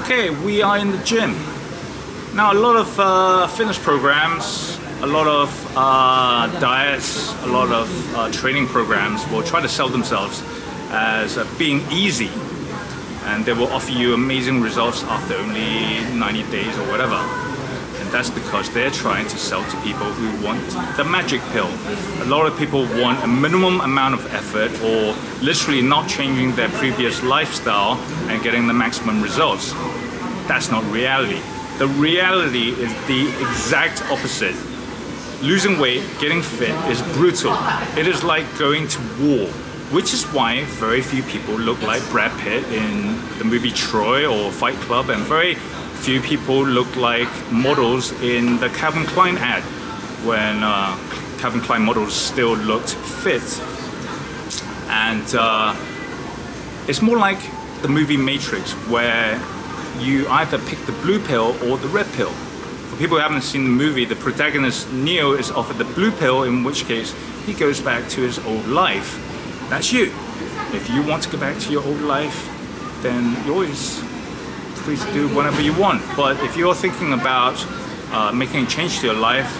Okay, we are in the gym. Now a lot of fitness programs, a lot of diets, a lot of training programs will try to sell themselves as being easy, and they will offer you amazing results after only 90 days or whatever. And that's because they're trying to sell to people who want the magic pill. A lot of people want a minimum amount of effort or literally not changing their previous lifestyle and getting the maximum results. That's not reality. The reality is the exact opposite. Losing weight, getting fit is brutal. It is like going to war, which is why very few people look like Brad Pitt in the movie Troy or Fight Club, and very few people look like models in the Calvin Klein ad when Calvin Klein models still looked fit. And it's more like the movie Matrix, where you either pick the blue pill or the red pill. For people who haven't seen the movie, the protagonist Neo is offered the blue pill, in which case he goes back to his old life. That's you. If you want to go back to your old life, then you're always free to do whatever you want. But if you're thinking about making a change to your life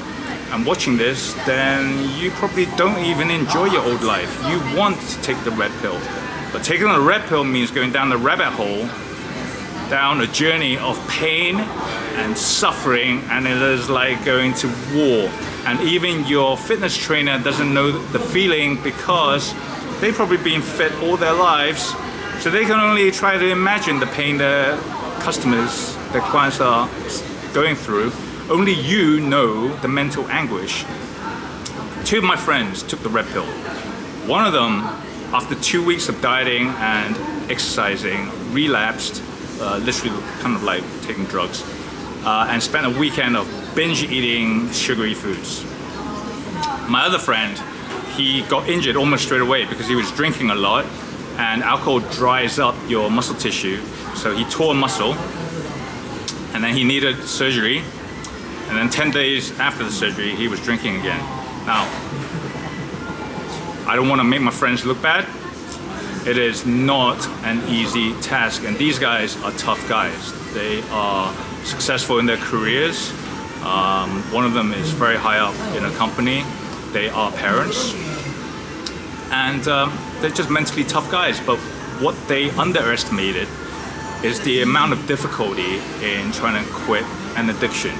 and watching this, then you probably don't even enjoy your old life. You want to take the red pill. But taking the red pill means going down the rabbit hole, down a journey of pain and suffering, and it is like going to war. And even your fitness trainer doesn't know the feeling, because they've probably been fit all their lives, so they can only try to imagine the pain their customers, their clients are going through. Only you know the mental anguish. Two of my friends took the red pill. One of them, after 2 weeks of dieting and exercising, relapsed, literally kind of like taking drugs, and spent a weekend of binge eating sugary foods. My other friend, he got injured almost straight away because he was drinking a lot, and alcohol dries up your muscle tissue. So he tore a muscle, and then he needed surgery, and then 10 days after the surgery he was drinking again. Now, I don't want to make my friends look bad. It is not an easy task, and these guys are tough guys. They are successful in their careers. One of them is very high up in a company. They are parents, and they're just mentally tough guys. But what they underestimated is the amount of difficulty in trying to quit an addiction.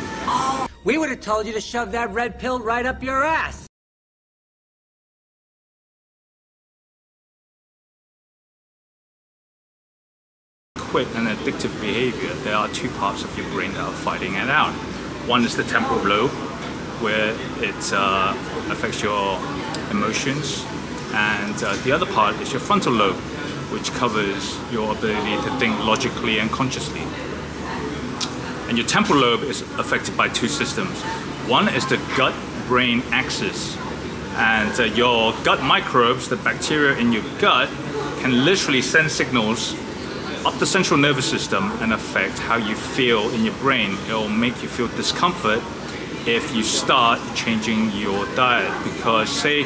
We would have told you to shove that red pill right up your ass. Quit an addictive behavior, there are two parts of your brain that are fighting it out. One is the temporal lobe, where it affects your emotions, and the other part is your frontal lobe, which covers your ability to think logically and consciously. And your temporal lobe is affected by two systems. One is the gut-brain axis, and your gut microbes, the bacteria in your gut, can literally send signals up the central nervous system and affect how you feel in your brain. It'll make you feel discomfort if you start changing your diet, because say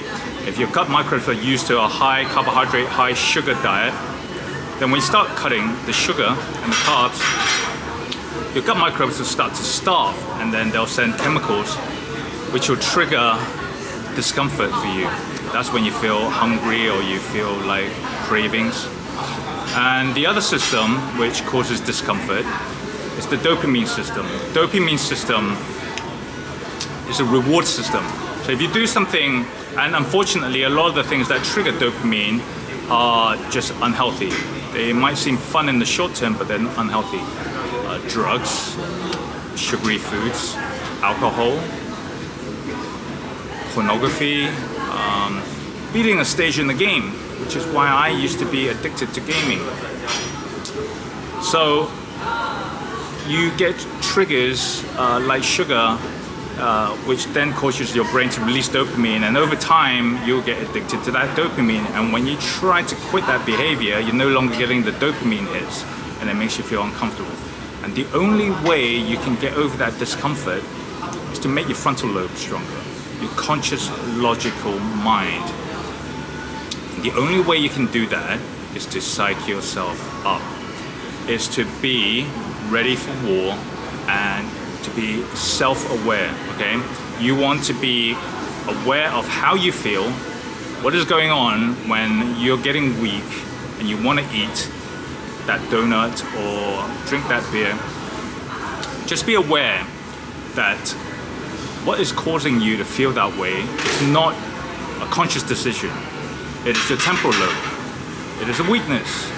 if your gut microbes are used to a high carbohydrate, high sugar diet, then when you start cutting the sugar and the carbs, your gut microbes will start to starve, and then they'll send chemicals which will trigger discomfort for you. That's when you feel hungry or you feel like cravings. And the other system which causes discomfort is the dopamine system. The dopamine system is a reward system. So if you do something, and unfortunately a lot of the things that trigger dopamine are just unhealthy. They might seem fun in the short term, but they're unhealthy. Drugs, sugary foods, alcohol, pornography, beating a stage in the game, which is why I used to be addicted to gaming. So you get triggers like sugar, which then causes your brain to release dopamine, and over time you'll get addicted to that dopamine, and when you try to quit that behavior, you're no longer getting the dopamine hits, and it makes you feel uncomfortable. And the only way you can get over that discomfort is to make your frontal lobe stronger, your conscious, logical mind. And the only way you can do that is to psych yourself up. is to be ready for war and to be self-aware, okay? You want to be aware of how you feel, what is going on when you're getting weak and you want to eat that donut or drink that beer. Just be aware that what is causing you to feel that way is not a conscious decision. It is your temporal lobe. It is a weakness,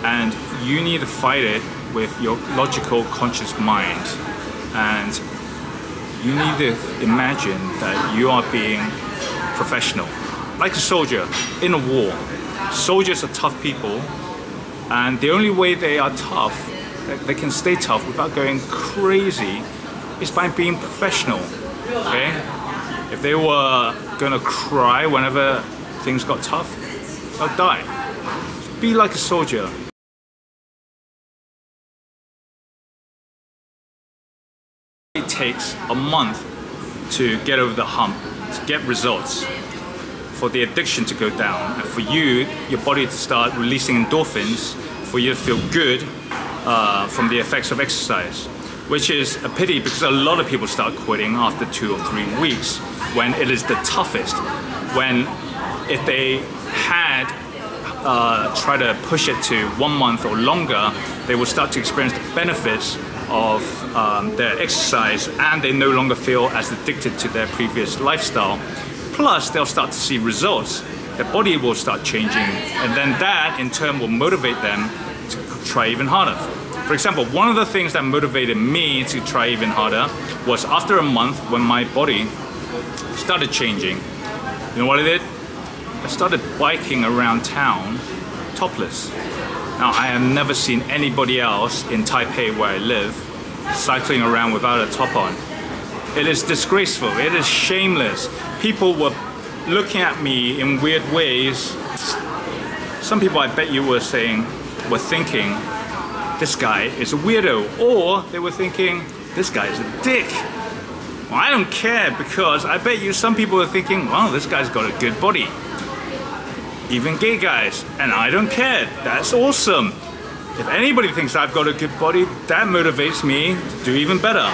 and you need to fight it with your logical, conscious mind. And you need to imagine that you are being professional. Like a soldier in a war. Soldiers are tough people, and the only way they are tough, they can stay tough without going crazy, is by being professional, okay? If they were gonna cry whenever things got tough, they'll die. So be like a soldier. It takes a month to get over the hump, to get results, for the addiction to go down, and for you, your body to start releasing endorphins, for you to feel good from the effects of exercise. Which is a pity, because a lot of people start quitting after 2 or 3 weeks when it is the toughest. When if they had tried to push it to 1 month or longer, they will start to experience the benefits of their exercise, and they no longer feel as addicted to their previous lifestyle. Plus, they'll start to see results. Their body will start changing, and then that in turn will motivate them to try even harder. For example, one of the things that motivated me to try even harder was after a month when my body started changing. You know what I did? I started biking around town topless. Now, I have never seen anybody else in Taipei where I live cycling around without a top on. It is disgraceful, it is shameless. People were looking at me in weird ways. Some people, I bet you, were thinking, this guy is a weirdo, or they were thinking, this guy is a dick. Well, I don't care, because I bet you some people are thinking, well, this guy's got a good body. Even gay guys, and I don't care, that's awesome. If anybody thinks I've got a good body, that motivates me to do even better.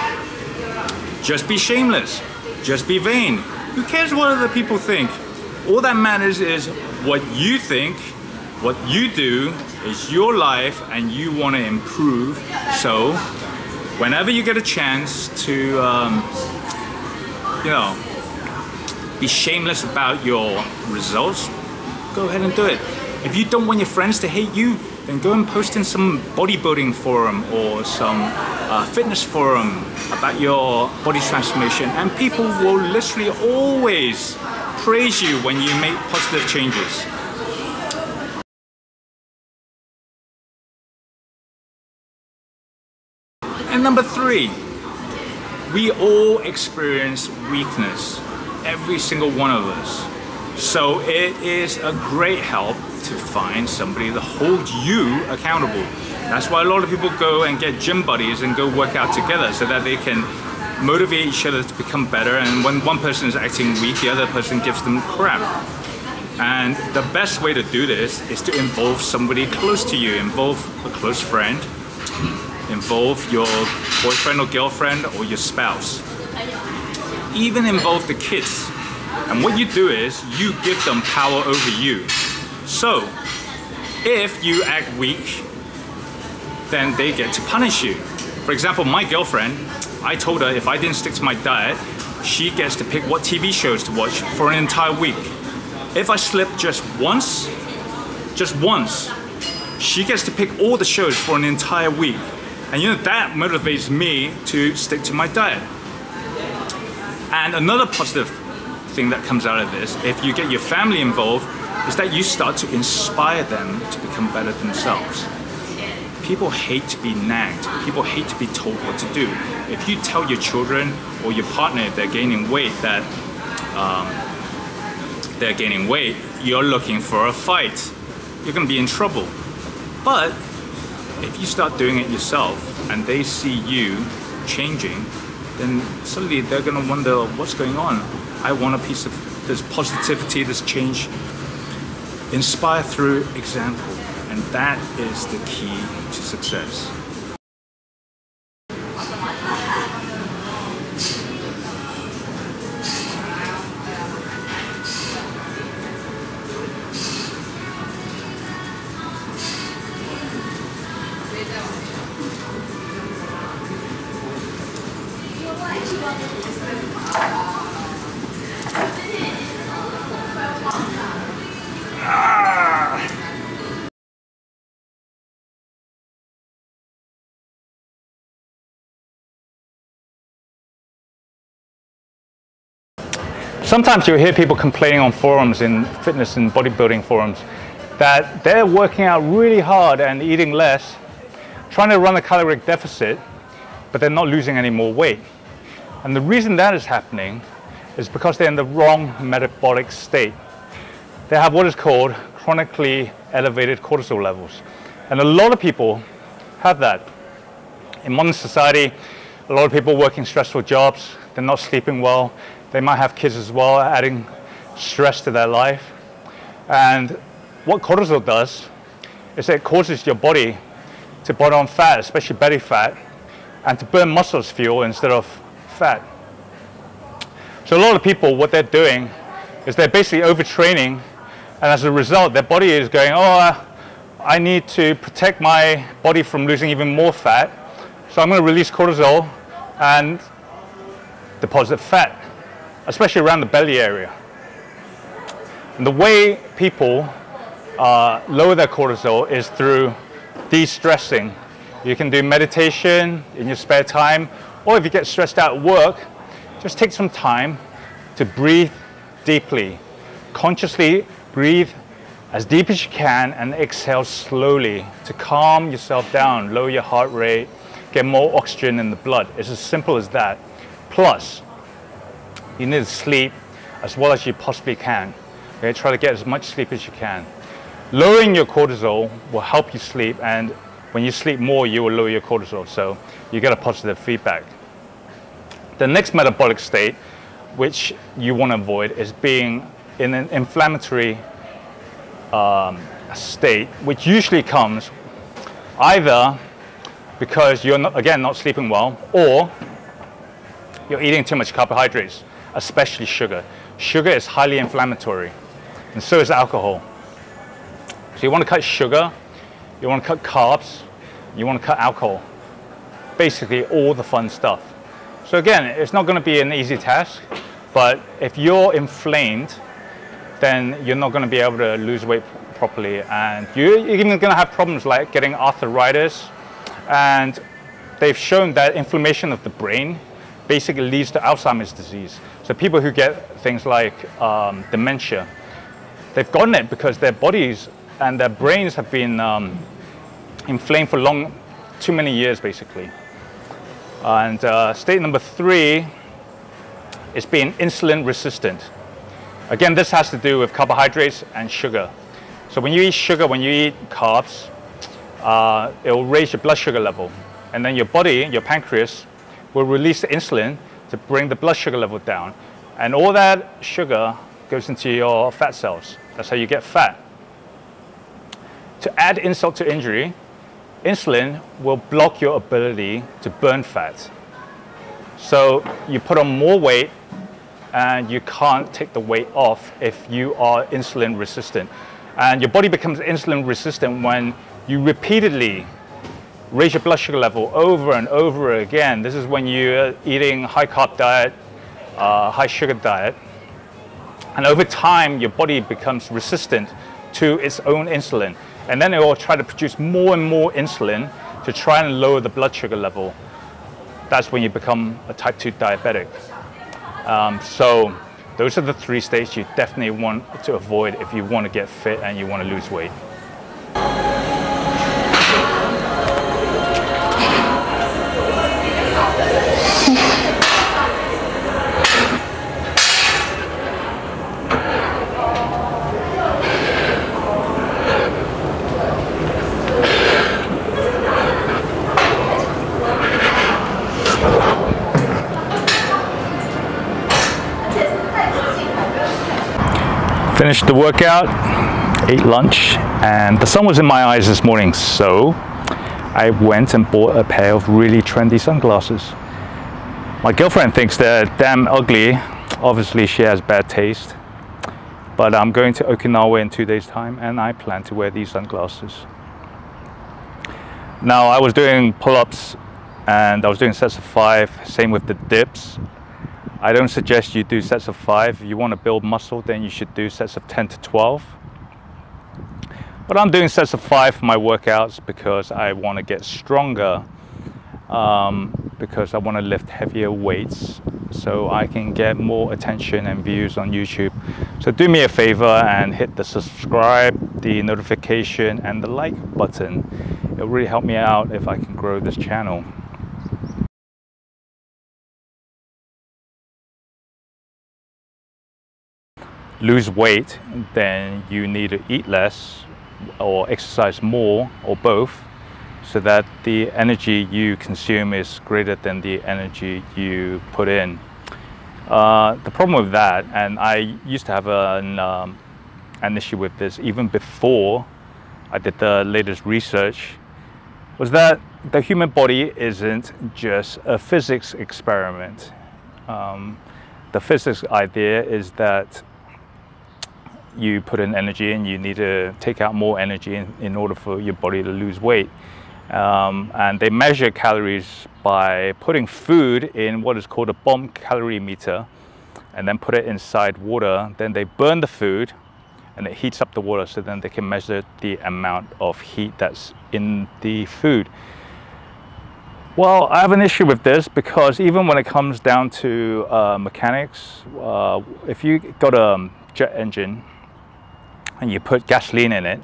Just be shameless, just be vain. Who cares what other people think? All that matters is what you think. What you do is your life, and you want to improve. So whenever you get a chance to you know, be shameless about your results, go ahead and do it. If you don't want your friends to hate you, then go and post in some bodybuilding forum or some fitness forum about your body transformation, and people will literally always praise you when you make positive changes. And number 3, we all experience weakness, every single one of us. So it is a great help to find somebody to hold you accountable. That's why a lot of people go and get gym buddies and go work out together, so that they can motivate each other to become better. And when one person is acting weak, the other person gives them crap. And the best way to do this is to involve somebody close to you. Involve a close friend, involve your boyfriend or girlfriend or your spouse. Even involve the kids. And what you do is you give them power over you. So if you act weak, then they get to punish you. For example, my girlfriend, I told her if I didn't stick to my diet, she gets to pick what TV shows to watch for an entire week. If I slip just once, she gets to pick all the shows for an entire week. And you know, that motivates me to stick to my diet. And another positive thing that comes out of this, if you get your family involved, is that you start to inspire them to become better themselves. People hate to be nagged. People hate to be told what to do. If you tell your children or your partner if they're gaining weight that they're gaining weight, you're looking for a fight. You're going to be in trouble. But if you start doing it yourself and they see you changing, then suddenly they're going to wonder what's going on. I want a piece of this positivity, this change. Inspire through example. And that is the key to success. Sometimes you'll hear people complaining on forums, in fitness and bodybuilding forums, that they're working out really hard and eating less, trying to run a caloric deficit, but they're not losing any more weight. And the reason that is happening is because they're in the wrong metabolic state. They have what is called chronically elevated cortisol levels. And a lot of people have that. In modern society, a lot of people working stressful jobs, they're not sleeping well, they might have kids as well, adding stress to their life. And what cortisol does is it causes your body to put on fat, especially belly fat, and to burn muscle as fuel instead of fat. So a lot of people, what they're doing is they're basically overtraining, and as a result, their body is going, oh, I need to protect my body from losing even more fat, so I'm going to release cortisol and deposit fat, especially around the belly area. And the way people lower their cortisol is through de-stressing. You can do meditation in your spare time, or if you get stressed out at work, just take some time to breathe deeply. Consciously breathe as deep as you can and exhale slowly to calm yourself down, lower your heart rate, get more oxygen in the blood. It's as simple as that. Plus, you need to sleep as well as you possibly can. Okay? Try to get as much sleep as you can. Lowering your cortisol will help you sleep, and when you sleep more, you will lower your cortisol, so you get a positive feedback. The next metabolic state, which you want to avoid, is being in an inflammatory state, which usually comes either because you're not, again, not sleeping well, or you're eating too much carbohydrates, especially sugar. Sugar is highly inflammatory, and so is alcohol. So you want to cut sugar, you want to cut carbs, you want to cut alcohol. Basically all the fun stuff. So again, it's not going to be an easy task, but if you're inflamed, then you're not going to be able to lose weight properly, and you're even going to have problems like getting arthritis, and they've shown that inflammation of the brain basically leads to Alzheimer's disease. So people who get things like dementia, they've gotten it because their bodies and their brains have been inflamed for too many years, basically. And state number 3 is being insulin resistant. Again, this has to do with carbohydrates and sugar. So when you eat sugar, when you eat carbs, it will raise your blood sugar level. And then your body, your pancreas, will release the insulin to bring the blood sugar level down. And all that sugar goes into your fat cells. That's how you get fat. To add insult to injury, insulin will block your ability to burn fat. So you put on more weight and you can't take the weight off if you are insulin resistant. And your body becomes insulin resistant when you repeatedly raise your blood sugar level over and over again. This is when you're eating high carb diet, high sugar diet. And over time, your body becomes resistant to its own insulin. And then it will try to produce more and more insulin to try and lower the blood sugar level. That's when you become a type 2 diabetic. So those are the 3 states you definitely want to avoid if you want to get fit and you want to lose weight. Finished the workout, ate lunch, and the sun was in my eyes this morning, so I went and bought a pair of really trendy sunglasses. My girlfriend thinks they're damn ugly. Obviously she has bad taste, but I'm going to Okinawa in 2 days time and I plan to wear these sunglasses. Now, I was doing pull-ups and I was doing sets of 5, same with the dips. I don't suggest you do sets of 5. If you want to build muscle, then you should do sets of 10 to 12. But I'm doing sets of 5 for my workouts because I want to get stronger, because I want to lift heavier weights so I can get more attention and views on YouTube. So do me a favor and hit the subscribe, the notification and the like button. It'll really help me out if I can grow this channel. Lose weight, then you need to eat less or exercise more or both, so that the energy you consume is greater than the energy you put in. The problem with that, and I used to have an issue with this even before I did the latest research, was that the human body isn't just a physics experiment. The physics idea is that you put in energy and you need to take out more energy in order for your body to lose weight. And they measure calories by putting food in what is called a bomb calorie meter and then put it inside water. Then they burn the food and it heats up the water, so then they can measure the amount of heat that's in the food. Well, I have an issue with this because even when it comes down to mechanics, if you got a jet engine and you put gasoline in it,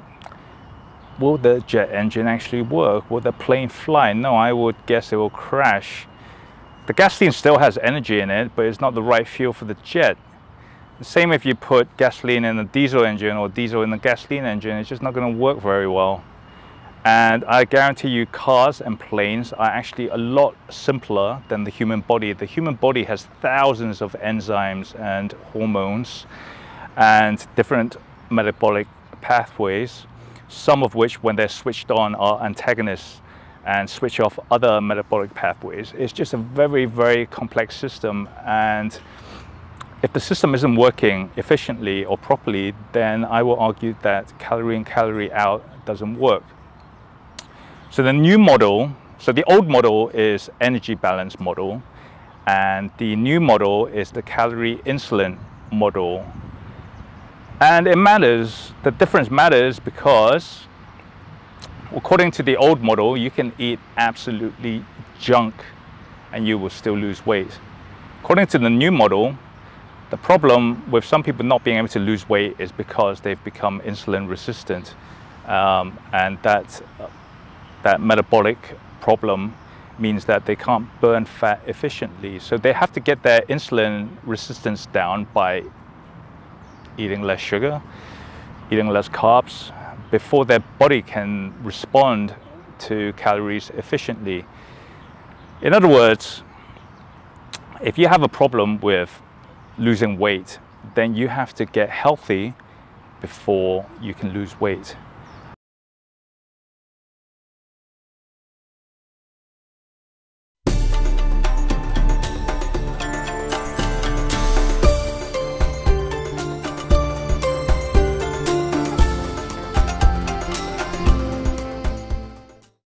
will the jet engine actually work? Will the plane fly? No, I would guess it will crash. The gasoline still has energy in it, but it's not the right fuel for the jet. The same if you put gasoline in a diesel engine or diesel in a gasoline engine, it's just not going to work very well. And I guarantee you cars and planes are actually a lot simpler than the human body. The human body has thousands of enzymes and hormones and different metabolic pathways, some of which, when they're switched on, are antagonists and switch off other metabolic pathways. It's just a very, very complex system, and if the system isn't working efficiently or properly, then I will argue that calorie in, calorie out doesn't work. So the new model, so the old model is energy balance model, and the new model is the calorie insulin model. And it matters, the difference matters because according to the old model, you can eat absolutely junk and you will still lose weight. According to the new model, the problem with some people not being able to lose weight is because they've become insulin resistant, and that metabolic problem means that they can't burn fat efficiently. So they have to get their insulin resistance down by eating less sugar, eating less carbs, before their body can respond to calories efficiently. In other words, if you have a problem with losing weight, then you have to get healthy before you can lose weight.